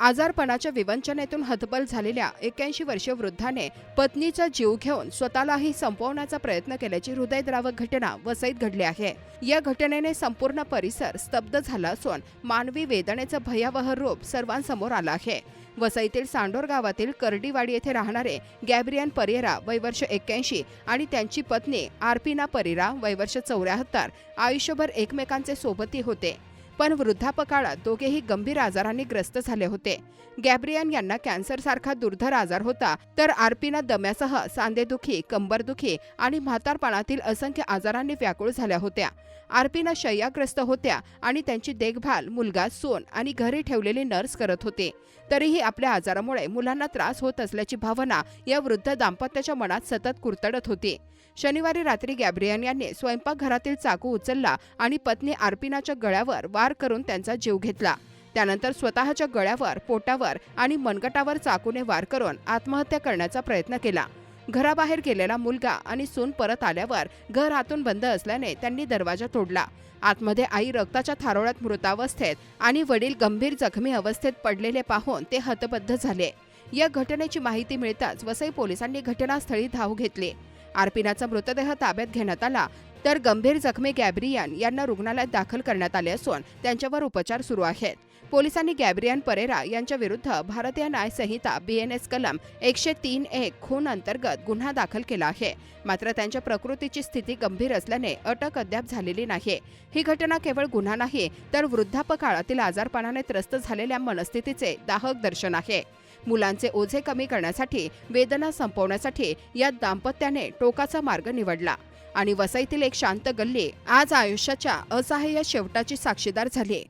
आजारपणाच्या विवंचनेतून हतबल झालेल्या 81 वर्षीय वृद्धाने पत्नीचा जीव घेऊन स्वतःलाही संपवण्याचा प्रयत्न केल्याची हृदयद्रावक घटना वसईत घडली आहे। या घटनेने संपूर्ण परिसर स्तब्ध झाला असून मानवी वेदनेचं भयावह रूप सर्वांसमोर आलं आहे। वसईतील सांडोर गावातील करडीवाडी येथे राहणारे गॅब्रियन परेरा वय वर्ष 81 आणि त्यांची पत्नी आर्पिना परेरा वय वर्ष 74 आयुष्यभर एकमेकांचे सोबती होते, पण वृद्धापकाळात दोघेही गंभीर आजारांनी ग्रस्त झाले होते। गॅब्रियन यांना कॅन्सरसारखा दुर्धर आजार होता, तर आर्पिना दम्यासह सांधेदुखी, कंबरदुखी आणि म्हातारपणातील असंख्य आजारांनी व्याकुळ झाल्या होत्या। आर्पिना शय्याग्रस्त होत्या आणि त्यांची देखभाल मुलगा, सून आणि घरी ठेवलेली नर्स करत होते। तरीही आपल्या आजारामुळे मुलांना त्रास होत असल्याची भावना या वृद्ध दाम्पत्याच्या मनात सतत कुरतडत होती। शनिवारी रात्री गॅब्रियन यांनी स्वयंपाकघरातील चाकू उचलला आणि पत्नी आर्पिनाच्या गळ्यावर वार करून त्यांचा जीव घेतला। त्यानंतर स्वतःच्या गळ्यावर, पोटावर आणि मनगटावर चाकूने वार करून आत्महत्या करण्याचा प्रयत्न केला। घराबाहेर गेलेला मुलगा आणि सून परत आल्यावर घर आतून बंद असल्याने त्यांनी दरवाजा तोडला। आतमध्ये आई रक्ताच्या थारोळ्यात मृतावस्थेत आणि वडील गंभीर जखमी अवस्थेत पडलेले पाहून ते हतबद्ध झाले। या घटनेची माहिती मिळताच वसई पोलिसांनी घटनास्थळी धाव घेतली। आर्पिनाचा मृतदेह ताब्यात घेण्यात आला, तर गंभीर जखमी गॅब्रियन यांना रुग्णालयात दाखल करण्यात आले असून त्यांच्यावर उपचार सुरू आहेत। पोलिसांनी गॅब्रियन परेरा यांच्या विरुद्ध भारतीय न्याय संहिता BNS कलम 103(1) खून अंतर्गत गुन्हा दाखल केला आहे। मात्र त्यांच्या प्रकृतीची स्थिती गंभीर असल्याने अटक अद्याप झालेली नाही। ही घटना केवळ गुन्हा नाही, तर वृद्धापकाळातील आजारपणाने त्रस्त झालेल्या मनस्थितीचे दाहक दर्शन आहे। मुलांचे ओझे कमी करण्यासाठी, वेदना संपवण्यासाठी या दाम्पत्याने टोकाचा मार्ग निवडला आणि वसईतील एक शांत गल्ली आज आयुष्याच्या असहाय्य शेवटाची साक्षीदार झाली।